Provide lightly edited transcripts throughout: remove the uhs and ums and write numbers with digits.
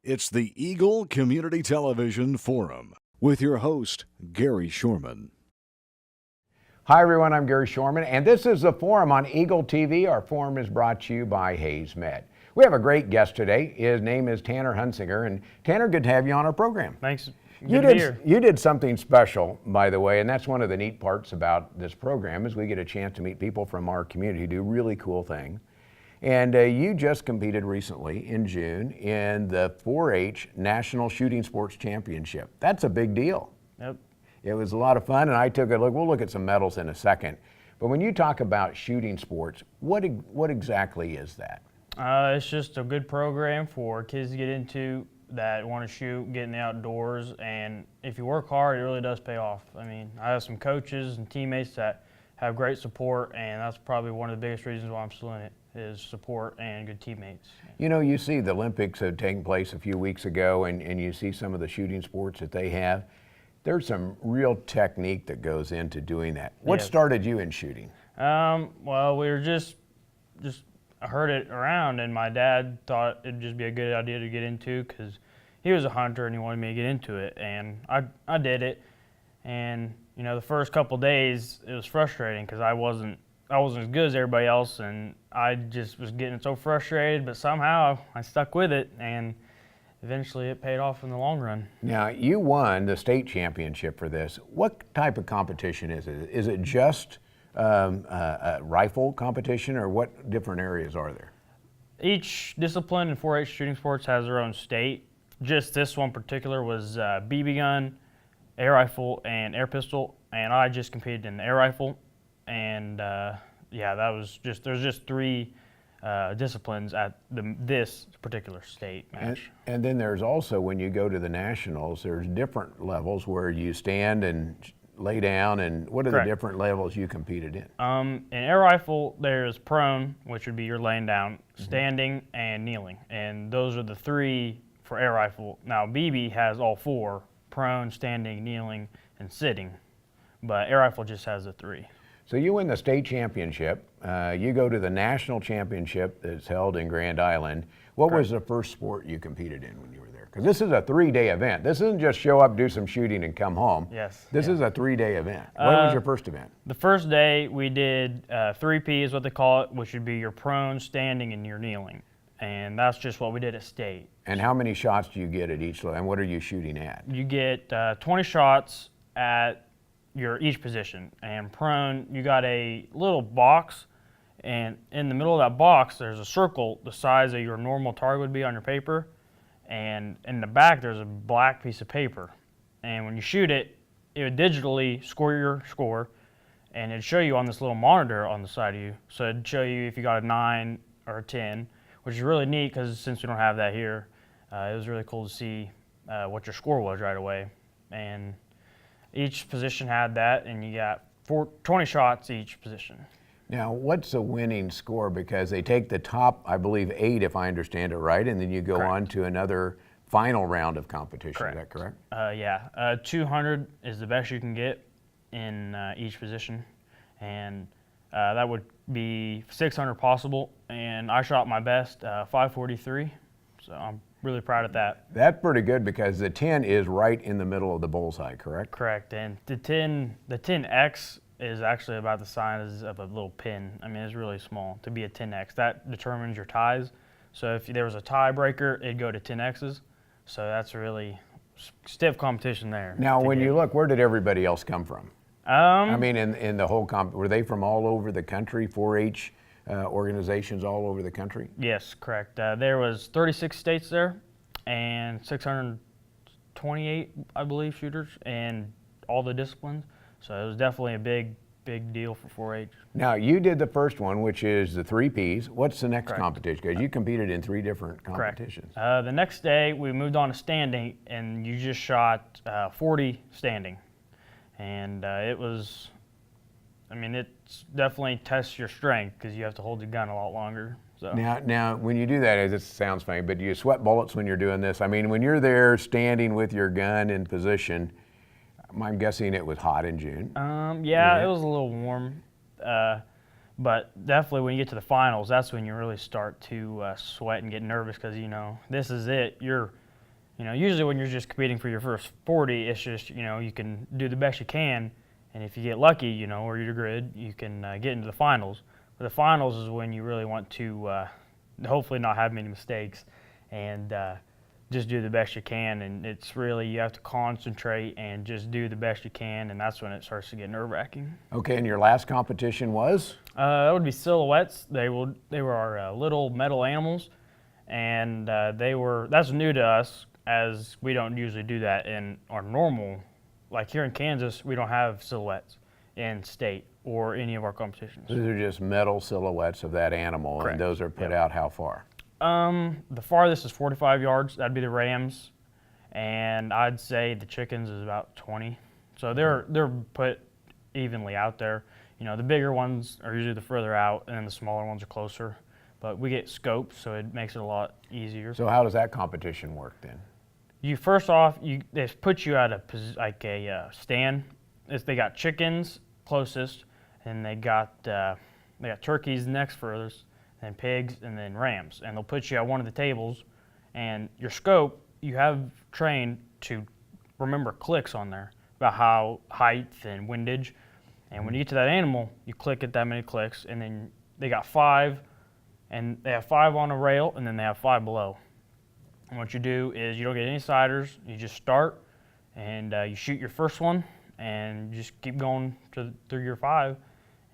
It's the Eagle Community Television Forum with your host, Gary Shorman. Hi everyone, I'm Gary Shorman, and this is the Forum on Eagle TV. Our forum is brought to you by Hayes Med. We have a great guest today. His name is Tanner Hunsicker, and Tanner, good to have you on our program. Thanks. You did something special, by the way, and that's one of the neat parts about this program is we get a chance to meet people from our community who do really cool things. And you just competed recently in June in the 4-H National Shooting Sports Championship. That's a big deal. Yep. It was a lot of fun, and I took a look. We'll look at some medals in a second. But when you talk about shooting sports, what exactly is that? It's just a good program for kids to get into that want to shoot, get in the outdoors, and if you work hard, it really does pay off. I mean, I have some coaches and teammates that have great support, and that's probably one of the biggest reasons why I'm still in it, is support and good teammates. You know, you see the Olympics have taken place a few weeks ago, and you see some of the shooting sports that they have. There's some real technique that goes into doing that. What started you in shooting? Well, we were just I heard it around, and my dad thought it'd just be a good idea to get into because he was a hunter and he wanted me to get into it, and I did it. And you know, the first couple days it was frustrating because I wasn't as good as everybody else, and I just was getting so frustrated. But somehow I stuck with it, and eventually it paid off in the long run. Now, you won the state championship for this. What type of competition is it? Is it just a rifle competition, or what different areas are there? Each discipline in 4-H shooting sports has their own state. Just this one particular was BB gun, air rifle, and air pistol, and I just competed in the air rifle. And yeah, there's just three disciplines at this particular state match. And then there's also, when you go to the nationals, there's different levels where you stand and lay down, and what are the different levels you competed in? In air rifle, there's prone, which would be you're laying down, standing, and kneeling, and those are the three for air rifle. Now BB has all four: prone, standing, kneeling, and sitting, but air rifle just has the three. So you win the state championship, you go to the national championship that's held in Grand Island. What was the first sport you competed in when you were there? Because this is a 3-day event. This isn't just show up, do some shooting, and come home. Yes. This is a 3-day event. What was your first event? The first day we did 3P is what they call it, which would be your prone, standing, and your kneeling. And that's just what we did at state. And how many shots do you get at each level, and what are you shooting at? You get 20 shots at each position. And prone, you got a little box, and in the middle of that box there's a circle the size of your normal target would be on your paper, and in the back there's a black piece of paper, and when you shoot it, it would digitally score your score, and it'd show you on this little monitor on the side of you. So it'd show you if you got a 9 or a 10, which is really neat because since we don't have that here, it was really cool to see what your score was right away. And each position had that, and you got 20 shots each position. Now, what's the winning score? Because they take the top, I believe, 8, if I understand it right, and then you go on to another final round of competition. Is that correct? Yeah. 200 is the best you can get in each position, and that would be 600 possible, and I shot my best, 543, so I'm really proud of that. That's pretty good because the 10 is right in the middle of the bullseye, correct? Correct, and the 10X is actually about the size of a little pin. I mean, it's really small to be a 10X. That determines your ties. So if there was a tiebreaker, it'd go to 10Xs. So that's really stiff competition there. Now, when you look, where did everybody else come from? I mean, in the whole were they from all over the country, 4-H organizations all over the country? Yes, correct. There was 36 states there and 628, I believe, shooters and all the disciplines. So it was definitely a big deal for 4-H. Now, you did the first one, which is the 3Ps. What's the next competition? Because you competed in 3 different competitions. The next day, we moved on to standing, and you just shot 40 standing. And it was, I mean, it definitely tests your strength because you have to hold the gun a lot longer. So. Now, when you do that, this sounds funny, but do you sweat bullets when you're doing this? I mean, when you're there standing with your gun in position, I'm guessing it was hot in June. Yeah, it was a little warm, but definitely when you get to the finals, that's when you really start to sweat and get nervous because, you know, this is it. You're Usually when you're just competing for your first 40, it's just, you can do the best you can. And if you get lucky, or you're good, you can get into the finals. But the finals is when you really want to hopefully not have many mistakes and just do the best you can. And it's really, you have to concentrate and just do the best you can. And that's when it starts to get nerve-wracking. Okay, and your last competition was? That would be silhouettes. They were our little metal animals. And that's new to us, as we don't usually do that in our normal. Like here in Kansas, we don't have silhouettes in state or any of our competitions. These are just metal silhouettes of that animal. Correct. And those are put out how far? The farthest is 45 yards. That'd be the rams. And I'd say the chickens is about 20. So they're put evenly out there. The bigger ones are usually the further out, and then the smaller ones are closer. But we get scopes, so it makes it a lot easier. So how does that competition work then? First off, they put you at a stand. They got chickens closest, and they got turkeys next furthest, then pigs, and then rams. And they'll put you at one of the tables, and your scope, you have trained to remember clicks on there about how height and windage. And when you get to that animal, you click at that many clicks, and then they got 5, and they have 5 on a rail, and then they have 5 below. And what you do is you don't get any siders. You just start, and you shoot your first one, and you just keep going through your 5.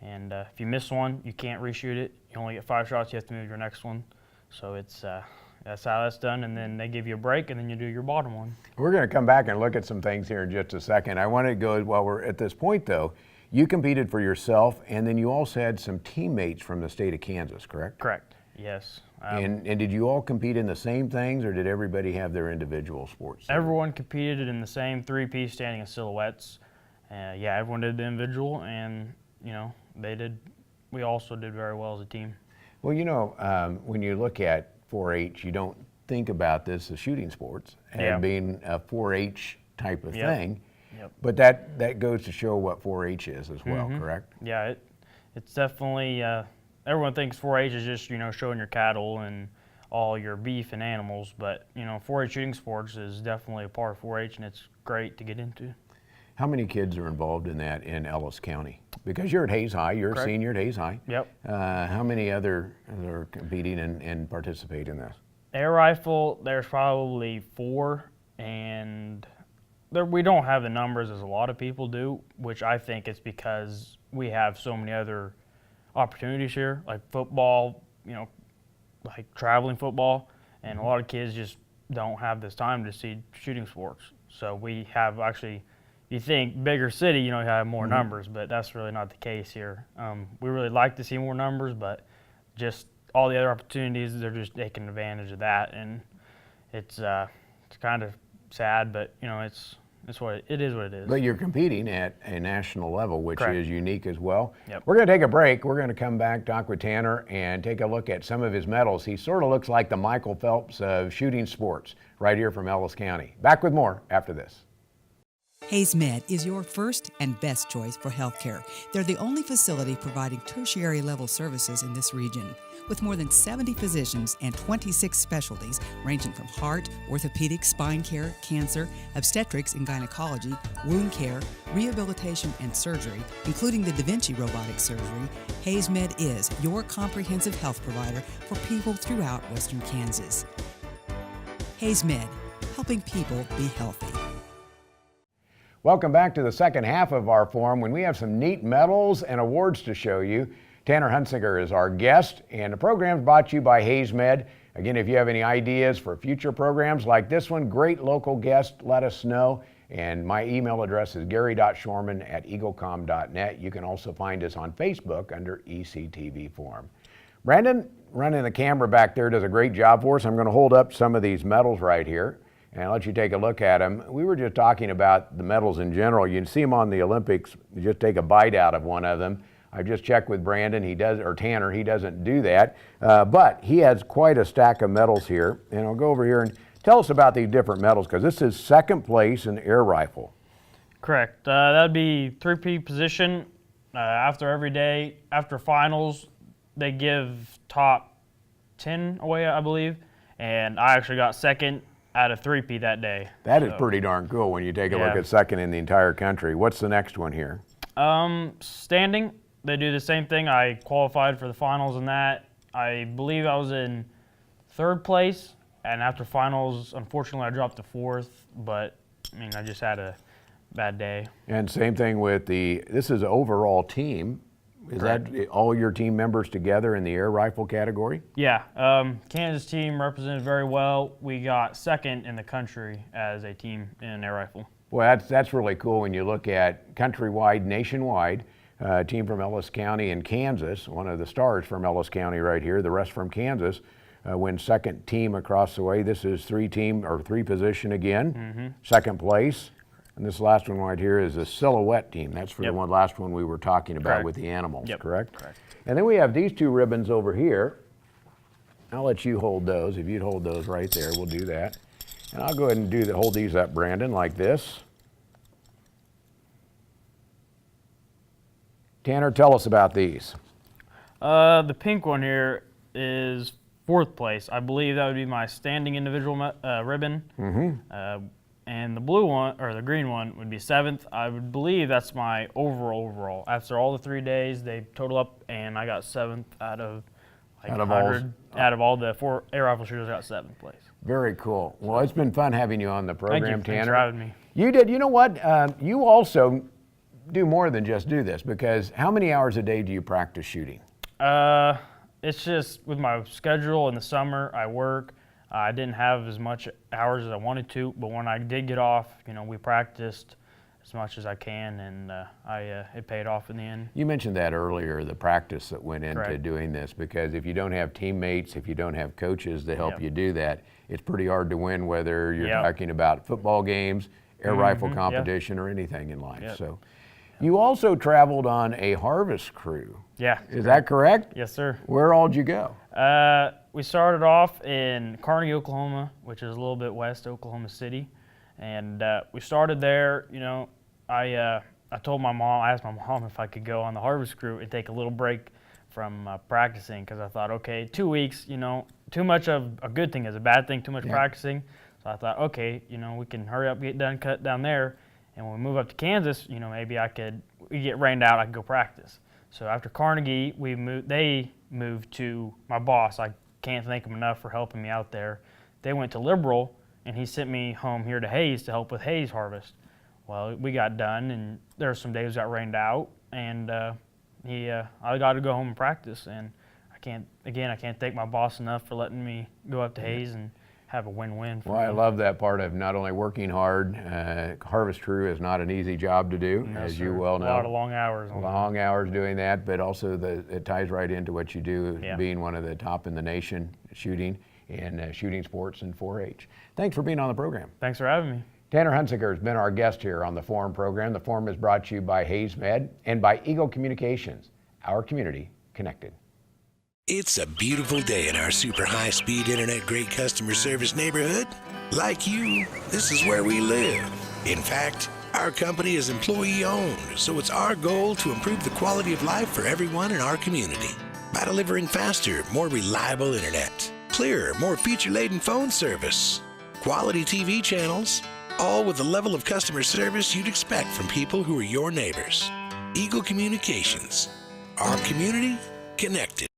And if you miss one, you can't reshoot it. You only get 5 shots. You have to move your next one. So that's how that's done. And then they give you a break, and then you do your bottom one. We're going to come back and look at some things here in just a second. I want to go, while we're at this point though, you competed for yourself, and then you also had some teammates from the state of Kansas, correct? Correct, yes. And did you all compete in the same things, or did everybody have their individual sports? Everyone competed in the same 3-piece standing and silhouettes. Everyone did the individual, and we also did very well as a team. Well, when you look at 4-H, you don't think about this as shooting sports and being a 4-H type of thing. Yep. But that goes to show what 4-H is as well, correct? Yeah, it's definitely, everyone thinks 4-H is just, showing your cattle and all your beef and animals, but, 4-H shooting sports is definitely a part of 4-H, and it's great to get into. How many kids are involved in that in Ellis County? Because you're at Hayes High, you're a senior at Hayes High. Yep. How many other are competing and participate in this? Air rifle, there's probably 4, and we don't have the numbers as a lot of people do, which I think it's because we have so many other opportunities here, like football, like traveling football, and a lot of kids just don't have this time to see shooting sports. So we have actually, you think bigger city, you have more numbers, but that's really not the case here. We really like to see more numbers, but just all the other opportunities, they're just taking advantage of that, and it's kind of sad, but it is what it is. But you're competing at a national level, which Correct. is unique as well. Yep. We're going to take a break. We're going to come back, talk with Tanner, and take a look at some of his medals. He sort of looks like the Michael Phelps of shooting sports, right here from Ellis County. Back with more after this. Hayes Med is your first and best choice for healthcare. They're the only facility providing tertiary level services in this region. With more than 70 physicians and 26 specialties ranging from heart, orthopedic, spine care, cancer, obstetrics and gynecology, wound care, rehabilitation and surgery, including the Da Vinci robotic surgery, Hayes Med is your comprehensive health provider for people throughout Western Kansas. Hayes Med, helping people be healthy. Welcome back to the second half of our forum, when we have some neat medals and awards to show you. Tanner Hunsicker is our guest, and the program is brought to you by Hayes Med. Again, if you have any ideas for future programs like this one, great local guest, let us know. And my email address is gary.shorman@eaglecom.net. You can also find us on Facebook under ECTV Forum. Brandon, running the camera back there, does a great job for us. I'm going to hold up some of these medals right here and I'll let you take a look at them. We were just talking about the medals in general. You can see them on the Olympics. You just take a bite out of one of them. I just checked with Brandon, or Tanner, he doesn't do that, but he has quite a stack of medals here. And I'll go over here and tell us about these different medals, because this is second place in air rifle. Correct. That'd be 3P position. After every day, after finals, they give top 10 away, I believe. And I actually got second at a 3P that day. That is pretty darn cool when you take a look Yeah. at second in the entire country. What's the next one here? Standing, they do the same thing. I qualified for the finals in that. I believe I was in 3rd place, and after finals, unfortunately, I dropped to 4th, but I mean, I just had a bad day. And same thing with this is overall team. Is Correct. that all your team members together in the air rifle category? Yeah, Kansas team represented very well. We got 2nd in the country as a team in air rifle. Well, that's really cool when you look at countrywide, nationwide. A team from Ellis County and Kansas, one of the stars from Ellis County right here, the rest from Kansas, wins 2nd team across the way. This is 3 position again, 2nd place. And this last one right here is a silhouette team. That's for the last one we were talking about Correct. with the animals, Yep. correct? Correct. And then we have these 2 ribbons over here. I'll let you hold those. If you'd hold those right there, we'll do that. And I'll go ahead and hold these up, Brandon, like this. Tanner, tell us about these. The pink one here is 4th place. I believe that would be my standing individual ribbon. And the blue one, or the green one, would be 7th. I would believe that's my overall. After all the 3 days, they total up, and I got 7th out of like Out of 100. Out of all the 4 air rifle shooters, I got 7th place. Very cool. Well, it's been fun having you on the program, Thank you. Tanner. Thanks for having me. You did. You know what? You also do more than just do this, because how many hours a day do you practice shooting? It's just with my schedule in the summer, I work. I didn't have as much hours as I wanted to, but when I did get off, we practiced as much as I can, and it paid off in the end. You mentioned that earlier, the practice that went into Correct. doing this, because if you don't have teammates, if you don't have coaches to help you do that, it's pretty hard to win, whether you're talking about football games, air rifle competition, or anything in life. So, you also traveled on a harvest crew. Yeah. Is that correct? Yes, sir. Where all did you go? We started off in Carnegie, Oklahoma, which is a little bit west of Oklahoma City. And we started there. I told my mom, I asked my mom if I could go on the harvest crew and take a little break from practicing, because I thought, okay, 2 weeks, too much of a good thing is a bad thing, too much practicing. So I thought, okay, we can hurry up, get done, cut down there. And when we move up to Kansas, maybe we get rained out, I could go practice. So after Carnegie, they moved to my boss. I can't thank him enough for helping me out there. They went to Liberal, and he sent me home here to Hayes to help with Hayes harvest. Well, we got done, and there were some days got rained out, and I got to go home and practice. And I can't thank my boss enough for letting me go up to Hayes and have a win-win for Well, me. I love that part of not only working hard. Harvest crew is not an easy job to do, No, as sir. you well know. A lot of long hours. Long hours doing that, but also it ties right into what you do, being one of the top in the nation shooting and shooting sports and 4-H. Thanks for being on the program. Thanks for having me. Tanner Hunsicker has been our guest here on the Forum program. The Forum is brought to you by Hayes Med and by Eagle Communications, our community connected. It's a beautiful day in our super high-speed internet great customer service neighborhood. Like you, this is where we live. In fact, our company is employee-owned, so it's our goal to improve the quality of life for everyone in our community by delivering faster, more reliable internet, clearer, more feature-laden phone service, quality TV channels, all with the level of customer service you'd expect from people who are your neighbors. Eagle Communications, our community connected.